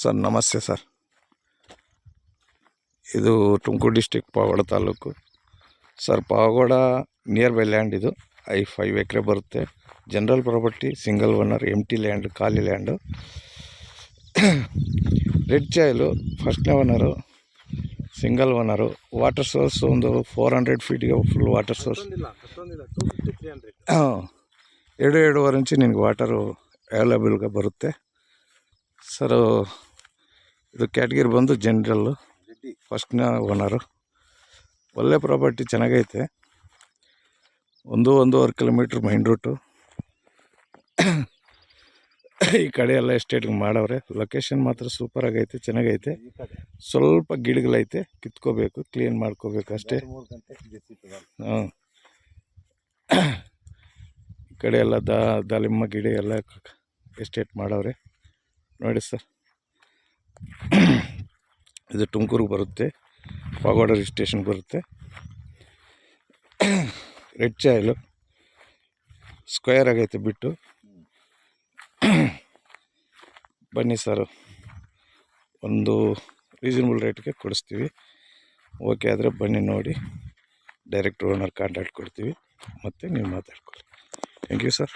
Sir ನಮಸ್ತೆ sir. ಇದು Tumakuru district Pavagada taluk sir. Pavagada near by land ಇದು 5 ಎಕರೆ ಬರುತ್ತೆ. ಜನರಲ್ ಪ್ರಾಪರ್ಟಿ, ಸಿಂಗಲ್ ಓನರ್, ಎಂಟಿ ಲ್ಯಾಂಡ್, ಖಾಲಿ ಲ್ಯಾಂಡು. ರೆಡ್ ಚಾಯ್ಲು ಫಸ್ಟ್ನೇ owner, single owner. Water source ಒಂದು 400 ಫೀಟ್ಗೆ ಫುಲ್ ವಾಟರ್ ಸೋರ್ಸ್. 2.5 ಇಂಚು ನಿನಗೆ ವಾಟರು ಅವೈಲೇಬಲ್ಗೆ ಬರುತ್ತೆ ಸರ್. ಇದು ಕ್ಯಾಟಗಿರಿ ಬಂದು ಜನರಲ್ಲು, ಫಸ್ಟ್ನ ಓನರು. ಒಳ್ಳೆ ಪ್ರಾಪರ್ಟಿ, ಚೆನ್ನಾಗೈತೆ. 1-1.5 ಕಿಲೋಮೀಟ್ರ್ ಮೈನ್ ರೂಟು. ಈ ಕಡೆ ಎಲ್ಲ ಎಸ್ಟೇಟ್ಗೆ ಮಾಡವ್ರೆ. ಲೊಕೇಶನ್ ಮಾತ್ರ ಸೂಪರ್ ಆಗೈತೆ, ಚೆನ್ನಾಗೈತೆ. ಸ್ವಲ್ಪ ಗಿಡಗಳೈತೆ, ಕಿತ್ಕೋಬೇಕು, ಕ್ಲೀನ್ ಮಾಡ್ಕೋಬೇಕು ಅಷ್ಟೇ. ಹಾಂ, ಈ ಕಡೆ ಎಲ್ಲ ದಾಳಿಂಬೆ ಗಿಡ ಎಲ್ಲ ಎಸ್ಟೇಟ್ ಮಾಡವ್ರೆ ನೋಡಿ ಸರ್. ಇದು ತುಮಕೂರಿಗೆ ಬರುತ್ತೆ, ಪಾವಗಡ ರಿಜಿಸ್ಟ್ರೇಷನ್ ಬರುತ್ತೆ. ರೆಡ್ ಚಾಯ್ಲು ಸ್ಕ್ವೇರ್ ಆಗೈತೆ ಬಿಟ್ಟು. ಬನ್ನಿ ಸರ್, ಒಂದು ರೀಸನಬಲ್ ರೇಟ್ಗೆ ಕೊಡಿಸ್ತೀವಿ. ಓಕೆ ಆದರೆ ಬನ್ನಿ ನೋಡಿ, ಡೈರೆಕ್ಟ್ ಓನರ್ ಕಾಂಟ್ಯಾಕ್ಟ್ ಕೊಡ್ತೀವಿ, ಮತ್ತು ನೀವು ಮಾತಾಡ್ಕೊಳ್ಳಿ. Thank you sir.